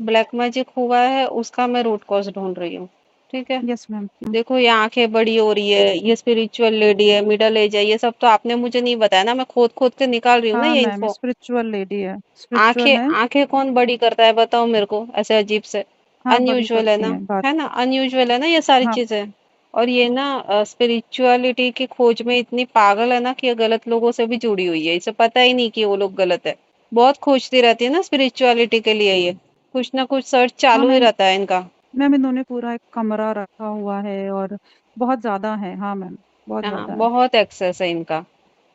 Black magic हुआ है उसका मैं रूट कॉज ढूंढ रही हूँ। ठीक है। Yes ma'am. देखो ये आंखें बड़ी हो रही है, ये स्पिरिचुअल लेडी है, मिडल एज है, ये सब तो आपने मुझे नहीं बताया ना, मैं खोद खोद के निकाल रही हूँ ना हाँ ये मैम, इन्फो। स्पिरिचुअल लेडी है, स्पिरिचुअल आंखें है। आंखें कौन बड़ी करता है बताओ मेरे को, ऐसे अजीब से। हाँ बड़ी अनयूजुअल है करती ना, है बात। है ना, अनयूजुअल है ना ये सारी हाँ। चीजें। और ये ना स्पिरिचुअलिटी की खोज में इतनी पागल है ना कि ये गलत लोगों से भी जुड़ी हुई है, इसे पता ही नहीं कि वो लोग गलत है। बहुत खोजती रहती है ना स्पिरिचुअलिटी के लिए ये, कुछ ना कुछ सर्च हाँ चालू ही मैम। रहता है इनका। मैम इन्होंने पूरा एक कमरा रखा हुआ है और बहुत ज्यादा है। हाँ मैम, बहुत हाँ ज्यादा है। बहुत एक्सेस है इनका।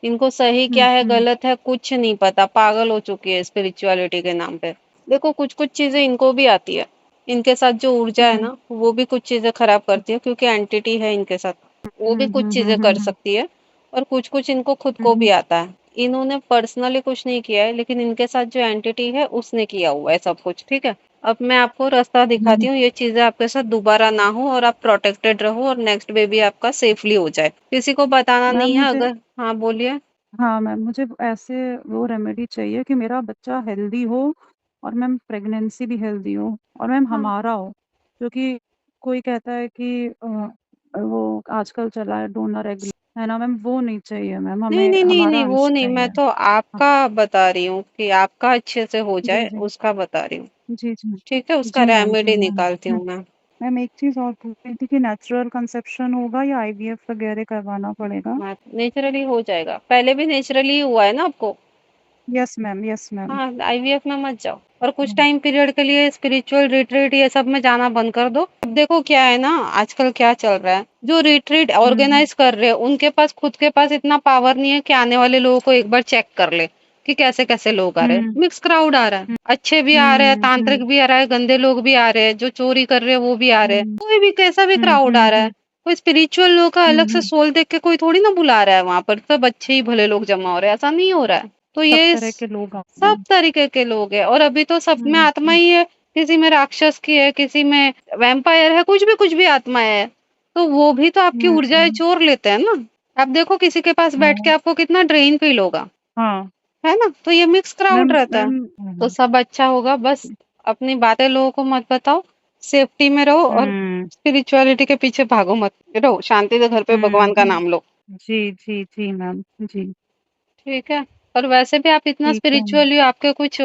इनको सही क्या है हम्म। गलत है कुछ नहीं पता, पागल हो चुकी है स्पिरिचुअलिटी के नाम पे। देखो कुछ कुछ चीजें इनको भी आती है, इनके साथ जो ऊर्जा है हम्म ना वो भी कुछ चीजें खराब करती है, क्योंकि एंटिटी है इनके साथ, वो भी कुछ चीजें कर हम्म। सकती है। और कुछ कुछ इनको खुद को हम्म। भी आता है। इन्होंने पर्सनली कुछ नहीं किया है, लेकिन इनके साथ जो एंटिटी है उसने किया हुआ है सब कुछ। ठीक है। अब मैं आपको रास्ता दिखाती हम्म। हूँ, ये चीजें आपके साथ दोबारा ना हो और आप प्रोटेक्टेड रहो और नेक्स्ट बेबी आपका सेफली हो जाए। किसी को बताना मैम नहीं है मुझे, अगर। हाँ बोलिए। हाँ मैम मुझे ऐसे वो रेमेडी चाहिए कि मेरा बच्चा हेल्दी हो और मैम प्रेगनेंसी भी हेल्दी हो और मैम हाँ हमारा हो। क्योंकि कोई कहता है कि वो आजकल चला है डोनर एग, है ना मैम, वो नहीं चाहिए मैम, नहीं हमें नहीं नहीं हमारा नहीं, वो अंश नहीं, मैं चाहिए। तो हाँ। आपका बता रही हूँ कि आपका अच्छे से हो जी जाए, जी। उसका बता रही हूँ। जी जी। ठीक है, उसका जी मैम, जी रेमेडी मैम। निकालती हूँ मैं। मैम एक चीज़ और पूछ रही थी कि नेचुरल कंसेप्शन होगा या आईवीएफ वगैरह करवाना पड़ेगा? नेचुरली हो जाएगा, पहले भी नेचुरली हुआ है ना आपको। Yes ma'am, yes ma'am. हाँ आईवीएफ में मत जाओ, और कुछ टाइम पीरियड के लिए स्पिरिचुअल रिट्रीट ये सब में जाना बंद कर दो। अब देखो क्या है ना, आजकल क्या चल रहा है, जो रिट्रीट हम्म ऑर्गेनाइज कर रहे हैं उनके पास खुद के पास इतना पावर नहीं है कि आने वाले लोगों को एक बार चेक कर ले कि कैसे कैसे लोग आ रहे हैं। हम्म मिक्स क्राउड आ रहा है, अच्छे भी आ रहे हैं, तांत्रिक हम्म भी आ रहा है, गंदे लोग भी आ रहे हैं, जो चोरी कर रहे हैं वो भी आ रहे हैं, हम्म कोई भी कैसा भी क्राउड आ रहा है। हम्म कोई स्पिरिचुअल लोग का अलग से हम्म। सोल देख के कोई थोड़ी ना बुला रहा है, वहां पर सब अच्छे ही भले लोग जमा हो रहे हैं, ऐसा नहीं हो रहा है। तो सब ये तरह के लोग आते सब हैं। तरीके के लोग हैं, और अभी तो सब में आत्मा हम्म। ही है, किसी में राक्षस की है, किसी में वैम्पायर है, कुछ भी आत्मा है। तो वो भी तो आपकी ऊर्जाएं हम्म। चोर लेते हैं ना। आप देखो किसी के पास बैठ के हाँ आपको कितना ड्रेन फील होगा, हाँ है ना। तो ये मिक्स क्राउड मैम। रहता है। मैम तो सब अच्छा होगा, बस अपनी बातें लोगों को मत बताओ, सेफ्टी में रहो, और हम्म स्पिरिचुअलिटी के पीछे भागो मत, रहो शांति से घर पे भगवान का हम्म। नाम लो। जी जी जी मैम जी। ठीक है। और वैसे भी आप इतना ठीक है मैम। स्पिरिचुअली, आपके कुछ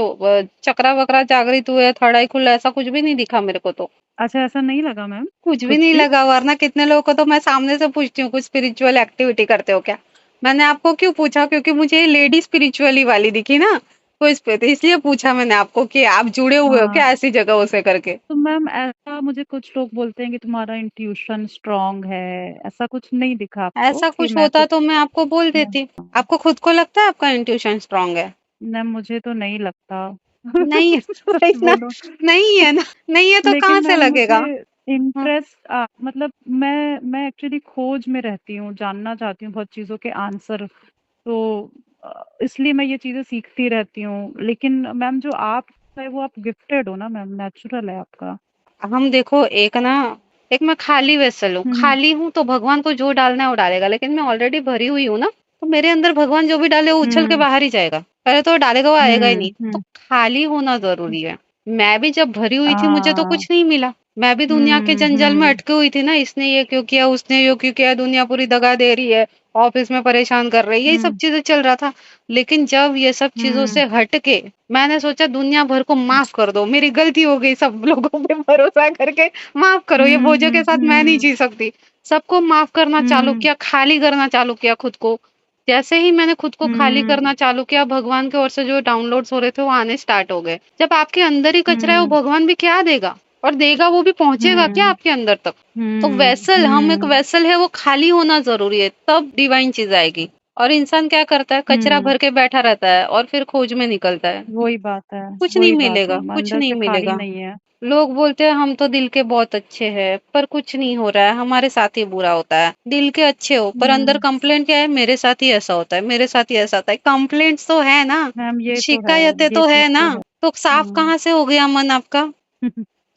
चक्रा वक्रा जागृत हुए, थर्ड आई खुला, ऐसा कुछ भी नहीं दिखा मेरे को तो। अच्छा, ऐसा नहीं लगा मैम? कुछ भी कुछ नहीं भी? लगा, वरना कितने लोगों को तो मैं सामने से पूछती हूँ कुछ स्पिरिचुअल एक्टिविटी करते हो क्या। मैंने आपको क्यों पूछा, क्योंकि मुझे ये लेडी स्पिरिचुअली वाली दिखी ना, तो इस पे तो इसलिए पूछा मैंने आपको कि आप जुड़े हुए हो हाँ। क्या ऐसी जगहों से करके। तो मैम ऐसा मुझे कुछ लोग बोलते हैं कि तुम्हारा इंट्यूशन स्ट्रांग है, ऐसा कुछ नहीं दिखा आपको ऐसा कि कुछ मैं होता तो कुछ? मैं आपको बोल देती। आपको खुद को लगता है आपका इंट्यूशन स्ट्रांग है? मैम मुझे तो नहीं लगता। नहीं है तो वही सच ना, बोलो। नहीं है ना, नहीं है तो लेकिन कहाँ से मैम मुझे लगेगा। हाँ। इंटरेस्ट मतलब मैं एक्चुअली खोज में रहती हूँ, जानना चाहती हूँ बहुत चीज़ों के आंसर। तो इसलिए मैं ये चीज़ें सीखती रहती हूँ। लेकिन मैम जो आप है वो आप गिफ्टेड हो ना मैम, नेचुरल है आपका। हम देखो एक ना, एक मैं खाली वेसल हूँ, हम्म खाली हूँ तो भगवान को जो डालना है वो डालेगा, लेकिन मैं ऑलरेडी भरी हुई हूँ ना, तो मेरे अंदर भगवान जो भी डाले वो उछल के हम्म बाहर ही जाएगा, पहले तो वो डालेगा, वो आएगा ही नहीं। तो हम्म। खाली होना जरूरी है। मैं भी जब भरी हुई थी मुझे तो आ कुछ नहीं मिला, मैं भी दुनिया के जंजाल में हम्म। अटकी हुई थी ना, इसने ये क्यों किया, उसने ये क्यों किया, दुनिया पूरी दगा दे रही है, ऑफिस में परेशान कर रही है, यही सब हम्म चीजें चल रहा था। लेकिन जब ये सब चीजों हम्म से हट के मैंने सोचा दुनिया भर को माफ कर दो, मेरी गलती हो गई सब लोगों पे भरोसा करके, माफ करो, ये बोझों के साथ मैं नहीं हम्म जी सकती। सबको माफ करना चालू हम्म किया, खाली करना चालू किया खुद को। जैसे ही मैंने खुद को खाली हम्म करना चालू किया, भगवान की ओर से जो डाउनलोड्स हो रहे थे वो आने स्टार्ट हो गए। जब आपके अंदर ही कचरा है, वो हम्म भगवान भी क्या देगा, और देगा वो भी पहुंचेगा क्या हम्म आपके अंदर तक। तो हम्म वेसल, हम एक हम्म वेसल है, वो खाली होना जरूरी है, तब डिवाइन चीज आएगी। और इंसान क्या करता है, कचरा हम्म। भर के बैठा रहता है और फिर खोज में निकलता है। वही बात है। कुछ नहीं वही बात मिलेगा, है, मैं कुछ अंदर नहीं से खाली मिलेगा। नहीं है। लोग बोलते हैं हम तो दिल के बहुत अच्छे हैं, पर कुछ नहीं हो रहा है, हमारे साथ ही बुरा होता है। दिल के अच्छे हो पर अंदर हम्म। कंप्लेंट क्या है, मेरे साथ ही ऐसा होता है, मेरे साथ ही ऐसा होता है, कंप्लेंट्स तो है ना, मैम ये तो है, शिकायतें ये तो चीज है ना। तो है। तो साफ हम्म। कहाँ से हो गया मन आपका,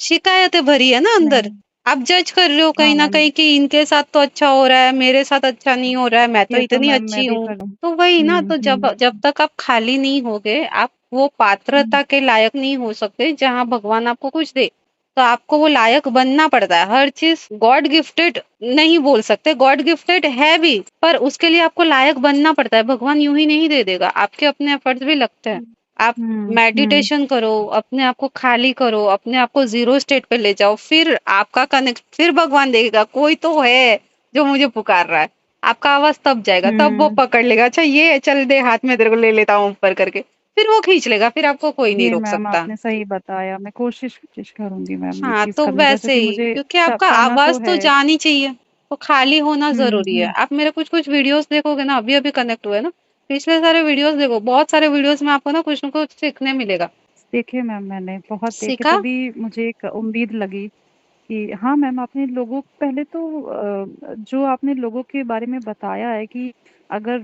शिकायतें भरी है ना अंदर। नहीं। आप जज कर रहे हो हाँ कहीं ना मैम, कहीं कि इनके साथ तो अच्छा हो रहा है, मेरे साथ अच्छा नहीं हो रहा है, मैं तो ये तो इतनी मैम मैं अच्छी भी हूँ। कर। तो वही ना, तो जब हम्म। जब तक आप खाली नहीं होगे, आप वो पात्रता के लायक नहीं हो सकते जहाँ भगवान आपको कुछ दे। तो आपको वो लायक बनना पड़ता है। हर चीज़ गॉड गिफ्टेड नहीं बोल सकते, गॉड गिफ्टेड है भी, पर उसके लिए आपको लायक बनना पड़ता है। भगवान यूँ ही नहीं दे देगा, आपके अपने एफर्ट्स भी लगते हैं। आप हम्म। मेडिटेशन करो, अपने आप को खाली करो, अपने आप को ज़ीरो स्टेट पे ले जाओ, फिर आपका कनेक्ट, फिर भगवान देखेगा कोई तो है जो मुझे पुकार रहा है। आपका आवाज़ तब जाएगा, तब वो हम्म। पकड़ लेगा, अच्छा ये है, चल दे हाथ में तेरे को ले लेता हूँ ऊपर करके। फिर वो खींच लेगा, फिर आपको कोई नहीं जी रोक मैम, सकता। आपने सही बताया। मैं कोशिश कोशिश करूंगी मैम ये हाँ, चीज तो करने का, वैसे क्योंकि ही, मुझे क्योंकि आपका पाना तो आवाज़ तो है। जानी चाहिए, तो खाली होना ज़रूरी है। हम्म। आप मेरे कुछ-कुछ वीडियोज़ देखोगे ना, अभी-अभी कनेक्ट हुए ना, पिछले सारे वीडियोज़ देखो, बहुत सारे वीडियोज़ में आपको ना कुछ न कुछ सीखने मिलेगा। देखे मैम, मैंने बहुत देखे, सीखा? तभी मुझे एक उम्मीद लगी कि हाँ मैम, आपने लोगों पहले तो जो आपने लोगों के बारे में बताया है कि अगर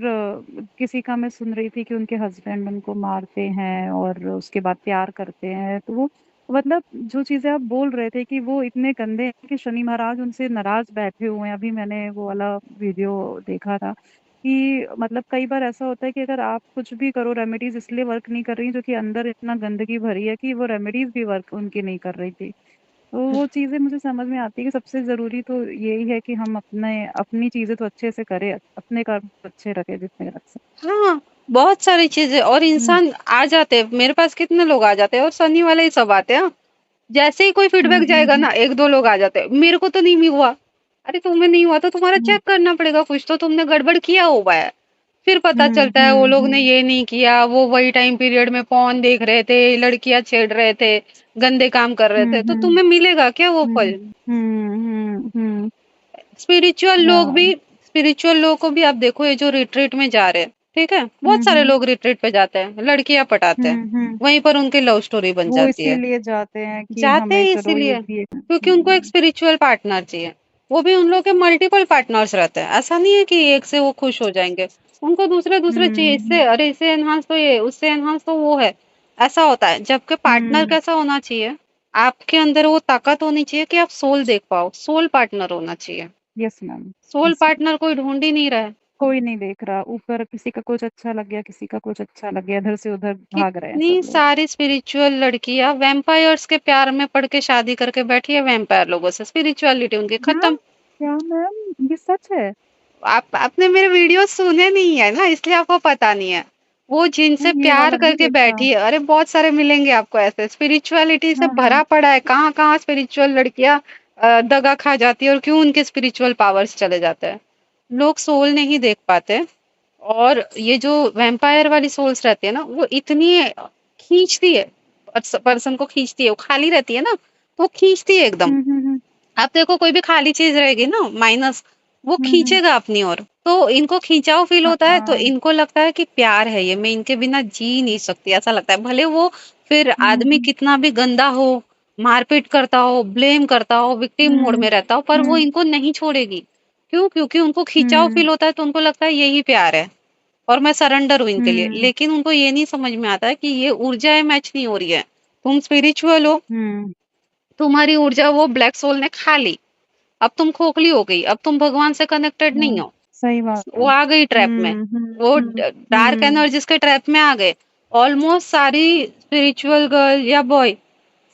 किसी का मैं सुन रही थी कि उनके हस्बैंड उनको मारते हैं और उसके बाद प्यार करते हैं, तो वो मतलब जो चीज़ें आप बोल रहे थे कि वो इतने गंदे हैं कि शनि महाराज उनसे नाराज बैठे हुए हैं। अभी मैंने वो वाला वीडियो देखा था कि मतलब कई बार ऐसा होता है कि अगर आप कुछ भी करो, रेमेडीज इसलिए वर्क नहीं कर रही जो कि अंदर इतना गंदगी भरी है कि वो रेमेडीज भी वर्क उनकी नहीं कर रही थी। तो वो चीज़ें मुझे समझ में आती है कि सबसे ज़रूरी तो यही है कि हम अपनी चीज़ें तो अच्छे से करें, अपने कर्म अच्छे रखें जितने रख सकते। हाँ, बहुत सारी चीज़ें, और हुँ, इंसान आ जाते हैं, मेरे पास कितने लोग आ जाते हैं, और शनि वाले ही सब आते हैं। हाँ। जैसे ही कोई हुँ, फीडबैक हुँ, जाएगा हुँ, ना, 1-2 लोग आ जाते हैं, मेरे को तो नहीं हुआ। अरे तुम्हें नहीं हुआ तो तुम्हारा हुँ, चेक करना पड़ेगा, कुछ तो तुमने गड़बड़ किया हुआ है। फिर पता हुँ, चलता है वो हुँ, लोग ने हुँ, ये नहीं किया, वो वही टाइम पीरियड में पोर्न देख रहे थे, लड़कियाँ छेड़ रहे थे, गंदे काम कर रहे हुँ, थे, तो हुँ, तुम्हें मिलेगा क्या वो हुँ, फल? हुँ, हुँ, स्पिरिचुअल लोग भी, हाँ। स्पिरिचुअल लोगों को भी आप देखो, ये जो रिट्रीट में जा रहे हैं, ठीक है? बहुत हुँ, सारे हुँ, लोग रिट्रीट पे जाते हैं, लड़कियाँ पटाते हैं, हुँ, हुँ। वहीं पर उनकी लव स्टोरी बन वो जाती है। इसीलिए जाते हैं कि जाते हमें ही चलो ये इसीलिए भी एक क्योंकि उनको एक स्पिरिचुअल पार्टनर चाहिए। वो भी उन लोग के मल्टीपल पार्टनर्स रहते हैं। ऐसा नहीं है कि एक से वो खुश हो जाएँगे। उनको दूसरे-दूसरे चाहिए, इससे हुँ, अरे इससे एनहांस तो ये, उससे एनहांस तो वो है। ऐसा होता है। जबकि पार्टनर हुँ, कैसा होना चाहिए? आपके अंदर वो ताकत होनी चाहिए कि आप सोल देख पाओ। सोल पार्टनर होना चाहिए। Yes ma'am, soul yes ma'am. Partner कोई ढूँढ ही नहीं रहा है। कोई नहीं देख रहा, ऊपर किसी का कुछ अच्छा लग गया, किसी का कुछ अच्छा लग गया, इधर से उधर भाग रहे हैं सब कितनी लोग। सारी स्पिरिचुअल लड़कियाँ वैम्पायर्स के प्यार में पड़ के शादी करके बैठी है वैम्पायर लोगों से। स्पिरिचुअलिटी उनकी हाँ, खत्म। क्या मैम? ये सच है? आप आपने मेरे वीडियो सुने नहीं है ना, इसलिए आपको पता नहीं है। वो जिनसे मैम ये प्यार वाला नहीं करके देखा। बैठी है, अरे बहुत सारे मिलेंगे आपको ऐसे, स्पिरिचुअलिटी से हाँ, हाँ। भरा पड़ा है। कहाँ-कहाँ स्पिरिचुअल लड़कियाँ दगा खा जाती है, और क्यों उनके स्पिरिचुअल पावर्स चले जाते हैं। लोग सोल नहीं देख पाते, और ये जो वैम्पायर वाली सोल्स रहती है ना, वो इतनी खींचती है, पर्सन को खींचती है। वो खाली रहती है ना, तो वो खींचती है एकदम। हुँ, हुँ, हुँ। आप देखो कोई भी खाली चीज़ रहेगी ना माइनस, वो हुँ, हुँ। खींचेगा अपनी ओर। तो इनको खिंचाव फ़ील होता है, तो हाँ। इनको लगता है कि प्यार है ये, मैं इनके बिना जी नहीं सकती, ऐसा लगता है। भले वो फिर हुँ, आदमी हुँ। कितना भी गंदा हो, मारपीट करता हो, ब्लेम करता हो, विक्टिम मोड हुँ, में रहता हो, पर वो हुँ, इनको नहीं छोड़ेगी। क्यों? क्योंकि उनको खिंचाव हुँ, फ़ील होता है, तो उनको लगता है यही प्यार है, और मैं सरेंडर हूँ इनके लिए। हुँ, लेकिन उनको ये नहीं समझ में आता है कि ये ऊर्जाएँ मैच नहीं हो रही है। तुम स्पिरिचुअल हो, हुँ। तुम्हारी ऊर्जा वो ब्लैक सोल ने खा ली। अब तुम खोखली हो गई, अब तुम भगवान से कनेक्टेड नहीं हुँ, हो। सही बात है। वो आ गई ट्रैप में, हुँ, हुँ, वो हुँ, डार्क हुँ। एनर्जीज़ के ट्रैप में आ गए। ऑलमोस्ट सारी स्पिरिचुअल गर्ल या बॉय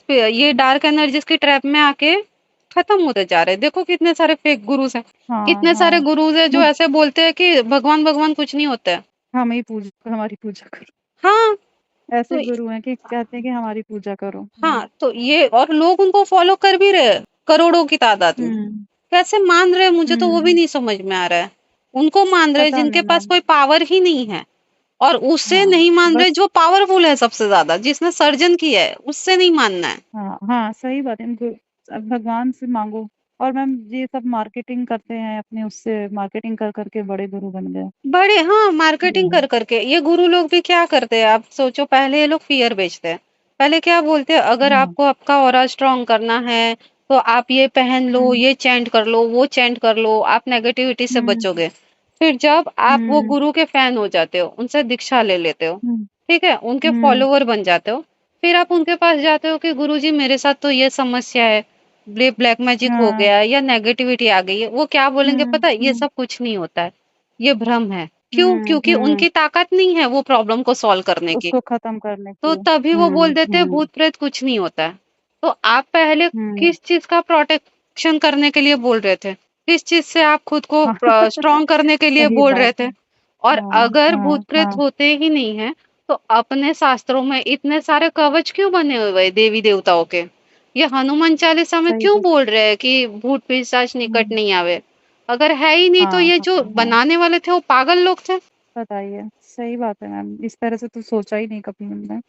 ये डार्क एनर्जीज़ की ट्रैप में आके खत्म होते जा रहे हैं। देखो कितने सारे फेक गुरुज़ हैं। हाँ, कितने सारे हाँ। गुरुज़ हैं जो मुझ ऐसे बोलते हैं कि भगवान-भगवान कुछ नहीं होता है। हमारी पूजा करो। हाँ, ऐसे तो गुरु हैं कि कहते हैं कि हमारी पूजा करो। हुँ, हाँ, तो ये, और लोग उनको फ़ॉलो कर भी रहे हैं, करोड़ों की तादाद में। हुँ, कैसे मान रहे हैं मुझे तो वो भी हुँ। नहीं समझ में आ रहा है। उनको मान रहे हैं पता जिनके नहीं पास मैम। कोई पावर ही नहीं है, और उससे हाँ, नहीं मान रहे बस। जो पावरफुल है सबसे ज़्यादा, जिसने सर्जन किया है, उससे नहीं मानना है। हाँ, हाँ, सही बात है। भगवान से माँगो। और मैम ये सब मार्केटिंग करते हैं, अपने उससे मार्केटिंग कर के बड़े गुरु बन गए। बड़े, हाँ, मार्केटिंग हुँ, कर के ये गुरु लोग भी क्या करते हैं, आप सोचो, पहले ये लोग फ़ियर बेचते हैं। पहले क्या बोलते हैं, अगर हाँ। आपको आपका ऑरा स्ट्रॉन्ग करना है, तो आप ये पहन लो, हुँ, ये चैंट कर लो, वो चैंट कर लो, आप नेगेटिविटी से हुँ, बचोगे। फिर जब आप वो हुँ, गुरु के फैन हो जाते हो, उनसे दीक्षा ले लेते हो, हुँ, ठीक है? उनके हुँ, फॉलोवर बन जाते हो, फिर आप उनके पास जाते हो कि गुरुजी मेरे साथ तो ये समस्या है, ब्लैक मैजिक हो हाँ, गया है या नेगेटिविटी आ गई है। वो क्या बोलेंगे हुँ, पता है? ये हुँ, सब कुछ नहीं होता है, ये भ्रम है। क्यों? क्योंकि हुँ। उनकी ताकत नहीं है वो प्रॉब्लम को सॉल्व करने की। उसको खत्म करने तो की। तभी वो बोल देते हैं हुँ। भूत-प्रेत कुछ नहीं होता है। तो आप पहले हुँ। किस चीज़ का प्रोटेक्शन करने के लिए बोल रहे थे? किस चीज़ से आप खुद को हाँ। स्ट्रॉन्ग करने के लिए सही बोल बात रहे थे? है। और हाँ, अगर हाँ, भूत-प्रेत हाँ। होते ही नहीं हैं, तो अपने शास्त्रों में इतने सारे कवच क्यों बने हुए हैं देवी-देवताओं के? ये हनुमान चालीसा में सही क्यों बात। बोल रहे हैं कि भूत-पिशाच निकट हुँ। नहीं आवे? अगर है ही नहीं तो हाँ, ये जो हाँ, हाँ। बनाने वाले थे वो पागल लोग थे। बताइए। सही बात है मैम, इस तरह से तो सोचा ही नहीं कभी हमने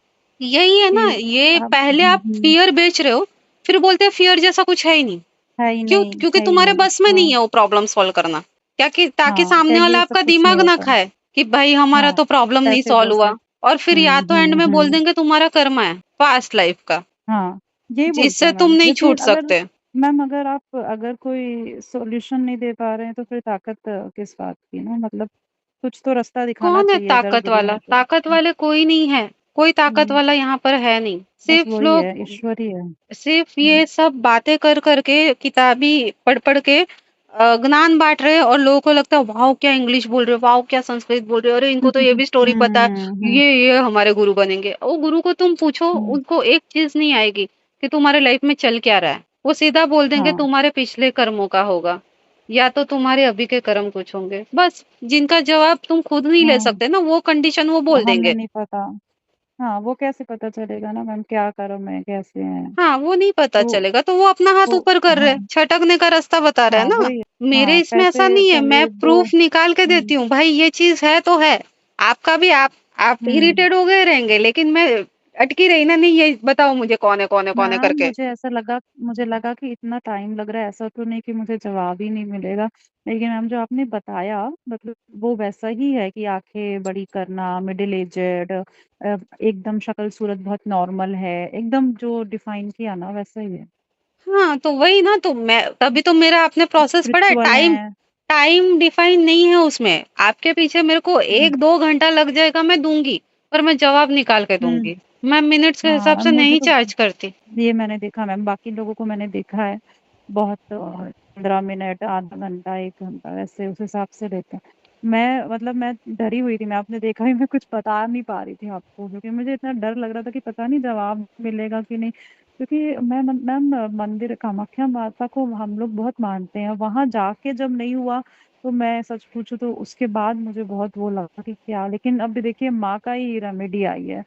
यही है ना, कि ये आप पहले आप फ़ियर बेच रहे हो, फिर बोलते हैं फ़ियर जैसा कुछ है ही नहीं। है ही क्यों? नहीं, क्योंकि है ही तुम्हारे नहीं। बस में नहीं हाँ, है वो प्रॉब्लम सॉल्व करना। क्या कि ताकि हाँ, क्या सामने वाला ये सब आपका कुछ नहीं दिमाग ना होता। खाए कि भाई हमारा हाँ, तो प्रॉब्लम नहीं पैसे दो सॉल्व हुआ। सिर्फ। और फिर या हुँ, तो एंड हुँ, में बोल हुँ। देंगे तुम्हारा कर्म है, पास्ट लाइफ़ का, हाँ, यही बोलते जिससे हैं तुम मैम। नहीं जैसे छूट अगर सकते। मैम अगर कोई सॉल्यूशन नहीं दे पा रहे हैं तो फिर ताकत किस बात की ना मतलब कुछ तो रास्ता दिखाना कौन है चाहिए अगर ताकत बुरे वाला? हैं तो। ताकत वाले कोई नहीं है। कोई ताकत हुँ, वाला यहाँ पर है नहीं। बस सिर्फ़ वही है, लोग ईश्वर ही है। सिर्फ़ हुँ, ये सब बातें कर के किताबी पढ़ के ज्ञान बाँट रहे हैं और लोगों को लगता है वाओ! क्या इंग्लिश बोल रहे हो, वाओ! क्या संस्कृत बोल रहे हो, अरे इनको तो ये भी स्टोरी पता है, हुँ, हुँ, ये हमारे गुरु बनेंगे। वो गुरु को तुम पूछो, हुँ, उनको एक चीज़ नहीं आएगी कि तुम्हारे लाइफ़ में चल क्या रहा है। वो सीधा बोल देंगे हाँ, तुम्हारे पिछले कर्मों का होगा, या तो तुम्हारे अभी के कर्म कुछ होंगे। बस जिनका जवाब तुम खुद नहीं ले हाँ, सकते ना, वो कंडीशन वो बोल हमें देंगे। नहीं पता। हाँ, वो कैसे पता चलेगा ना मैम क्या कर्म है, कैसे हैं? हाँ, वो नहीं पता तो चलेगा, तो वो अपना हाथ तो ऊपर कर रहे हैं, हाँ, छटकने का रास्ता बता रहे हाँ, हैं ना। वही है। मेरे हाँ, इसमें ऐसा पैसे नहीं है, मैं पहले दो। प्रूफ निकाल के हुँ, देती हूँ, भाई ये चीज़ है तो है। आपका भी आप हुँ। इरिटेट हो गए रहेंगे, लेकिन मैं अटकी रही ना, नहीं ये बताओ मुझे कौन है, कौन है, कौन है मैम करके। मुझे लगा कि इतना टाइम लग रहा है, ऐसा तो नहीं कि मुझे जवाब ही नहीं मिलेगा। लेकिन मैम जो आपने बताया मतलब वो वैसा ही है कि आँखें बड़ी करना, मिडल एजेड एकदम शक्ल-सूरत बहुत नॉर्मल है, एकदम जो डिफ़ाइन किया ना वैसा ही है। हाँ, तो वही ना, तो मैं तभी तो मेरा आपने प्रोसेस पढ़ा है, स्पिरिचुअल टाइम हैं। टाइम डिफाइन नहीं है उसमें। आपके पीछे मेरे को हुँ, 1-2 घंटा लग जाएगा, मैं दूँगी, पर मैं जवाब निकाल के हुँ। दूँगी। मैं मिनट्स के हिसाब हाँ, से मुझे नहीं तो चार्ज करती। ये मैंने देखा मैम, बाकी लोगों को मैंने देखा है, बहुत 15 मिनट, आधा घंटा, 1 घंटा वैसे उस हिसाब से लेते हैं। मैं डरी हुई थी, मैं आपने देखा ही मैं कुछ बता नहीं पा रही थी आपको क्योंकि मुझे इतना डर लग रहा था कि पता नहीं जवाब मिलेगा कि नहीं। क्योंकि मैं मन मैम मंदिर कामाख्या माता को हम लोग बहुत मानते हैं, वहाँ जाके जब नहीं हुआ, तो मैं सच पूछूँ तो उसके बाद मुझे बहुत वो लगा कि क्या लेकिन अब देखिए माँ का ही रेमेडी आई है।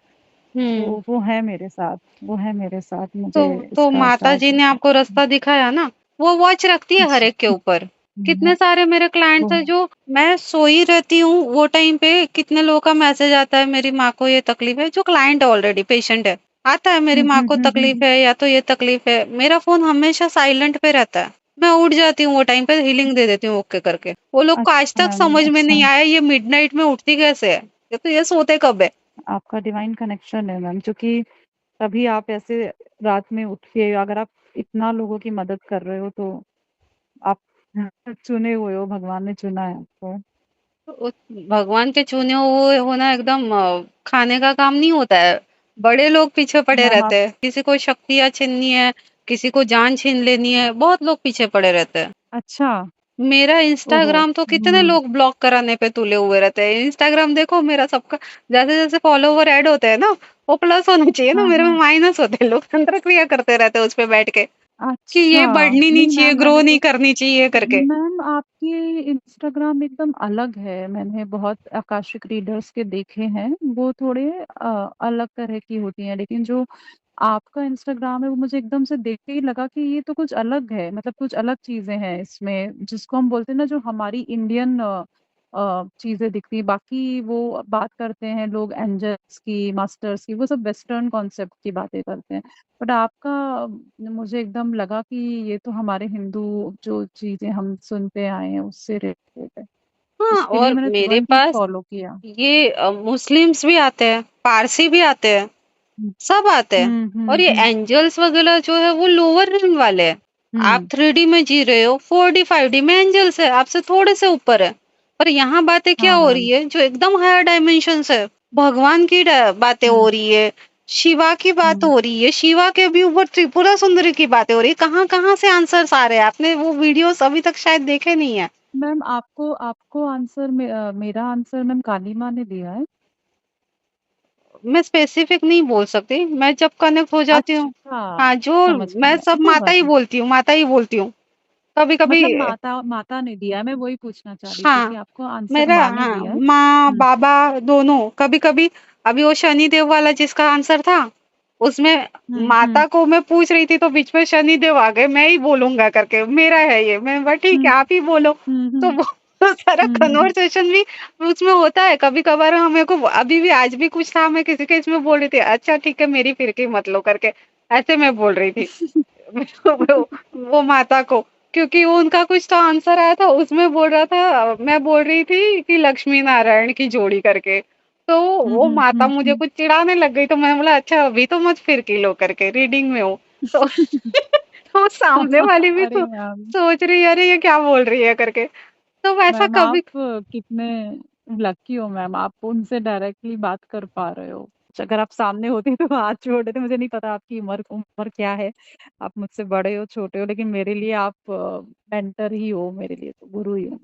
हुँ। तो वो है मेरे साथ, वो है मेरे साथ, तो मुझे तो इसका एहसास माताजी है। ने आपको रास्ता दिखाया ना, वो वॉच रखती है हर जी। एक के ऊपर। वो कितने सारे मेरे क्लाइंट्स वो हैं जो मैं सोई रहती हूँ, वो टाइम पे कितने लोगों का मैसेज आता है, मेरी माँ को ये तकलीफ है, जो क्लाइंट है ऑलरेडी पेशेंट है। आता है मेरी हुँ, माँ हुँ, को हुँ, हुँ, तकलीफ हुँ। है या तो ये तकलीफ है, मेरा फ़ोन हमेशा साइलेंट पे रहता है। मैं उठ जाती हूँ वो टाइम पे, हीलिंग दे देती हूँ ओके करके। वो लोग को आज अच्छा तक मैम, समझ में अच्छा। नहीं आया ये मिडनाइट में उठती कैसे है? ये तो ये सोते कब है? आपका डिवाइन कनेक्शन है मैम क्योंकि तभी आप ऐसे रात में उठ के अगर आप इतना लोगों की मदद कर रहे हो तो आप चुने हुए हो, भगवान ने चुना है आपको। तो भगवान के चुने हुए होना एकदम खाने का काम नहीं होता है। बड़े लोग पीछे पड़े मैम आप रहते हैं। किसी को शक्तियाँ छीननी है, किसी को जान छीन लेनी है, बहुत लोग पीछे पड़े रहते हैं। अच्छा, मेरा ओहो! इंस्टाग्राम तो कितने हुँ। लोग ब्लॉक कराने पे तुले हुए रहते हैं। इंस्टाग्राम देखो मेरा सबका जैसे-जैसे फॉलोवर ऐड होते हैं ना, वो प्लस होना चाहिए ना, हाँ, मेरे में हाँ। माइनस होते हैं। लोग तंत्र क्रिया करते रहते हैं उस पे बैठ के, कि अच्छा, ये बढ़नी नहीं नहीं चाहिए, मैम ग्रो मैंने नहीं तो करनी चाहिए करके। मैम आपके इंस्टाग्राम एकदम अलग है। मैंने बहुत आकाशिक रीडर्स के देखे हैं, वो थोड़े अलग तरह की होती हैं। लेकिन जो आपका इंस्टाग्राम है वो मुझे एकदम से देख के ही लगा कि ये तो कुछ अलग है, मतलब कुछ अलग चीज़ें हैं इसमें, जिसको हम बोलते हैं ना जो हमारी इंडियन चीज़ें दिखती हैं। बाकी वो बात करते हैं लोग एंजल्स की, मास्टर्स की, वो सब वेस्टर्न कॉन्सेप्ट की बातें करते हैं। बट आपका मुझे एकदम लगा कि ये तो हमारे हिंदू जो चीज़ें हम सुनते आए हैं उससे रिलेटेड है। हाँ, इसके लिए और मैंने मेरे तुरंत ही पास फॉलो किया। ये मुस्लिम्स भी आते हैं, पारसी भी आते हैं, हुँ, सब आते हैं। हुँ, और हुँ, ये हुँ, एंजल्स वगैरह जो है वो लोअर रैंक वाले हैं। आप हुँ। 3D में जी रहे हो, 4D 5D में एंजल्स है, आपसे थोड़े से ऊपर है। पर यहाँ बातें क्या हाँ हो रही मैम। है जो एकदम हायर डायमेंशन है, भगवान की बातें हो हुँ, रही है, शिवा की बात हुँ। हो रही है, शिवा के भी ऊपर त्रिपुरा सुंदरी की बातें हो रही है। कहाँ कहाँ से आंसर्स आ रहे हैं? आपने वो वीडियोस अभी तक शायद देखे नहीं है। मैम आपको आपको आंसर मेरा आंसर मैम काली माँ ने दिया है। मैं स्पेसिफिक नहीं बोल सकती, मैं जब कनेक्ट हो जाती हूँ अच्छा, हाँ, जो समझ गई मैं मैं, सब कोई माता बात ही नहीं। बोलती हूँ, माता ही बोलती हूँ। कभी-कभी मतलब माता माता ने दिया है, मैं वही पूछना चाह रही थी हाँ, कि आपको आंसर मेरा माँ ने हाँ, दिया है? माँ, हुँ। बाबा दोनों। कभी-कभी अभी वो शनिदेव वाला जिसका आंसर था, उसमें हुँ, हुँ। माता को मैं पूछ रही थी तो बीच में शनिदेव आ गए, मैं ही बोलूँगा करके, मेरा है ये। मैंने बोला ठीक हुँ, है, आप ही बोलो। हुँ, तो हुँ। वो तो सारा हुँ, हुँ, हुँ। कन्वर्सेशन भी उसमें होता है। कभी-कभार हाँ, मेरे को अभी भी आज भी कुछ था, मैं किसी के इसमें बोल रही थी, अच्छा ठीक है, मेरी फिरकी मत लो करके, ऐसे मैं बोल रही थी। वो माता को, क्योंकि वो उनका कुछ तो आंसर आया था, उसमें बोल रहा था, मैं बोल रही थी कि लक्ष्मी नारायण की जोड़ी करके। तो हुँ, वो हुँ, माता हुँ, मुझे हुँ। कुछ चिढ़ाने लग गई, तो मैंने बोला अच्छा अभी तो मत फिरकी लो करके, रीडिंग में हूँ। तो तो सामने वाली भी अरे मैम! सोच रही है अरे ये क्या बोल रही है करके। तो वैसा मैम आप कभी कितने लकी हो मैम, आप उनसे डायरेक्टली बात कर पा रहे हो। अगर आप सामने होती तो हाथ जोड़ देते, मुझे नहीं पता आपकी उम्र उम्र क्या है, आप मुझसे बड़े हो, छोटे हो, लेकिन मेरे लिए आप मेंटर ही हो, मेरे लिए तो गुरु ही हो।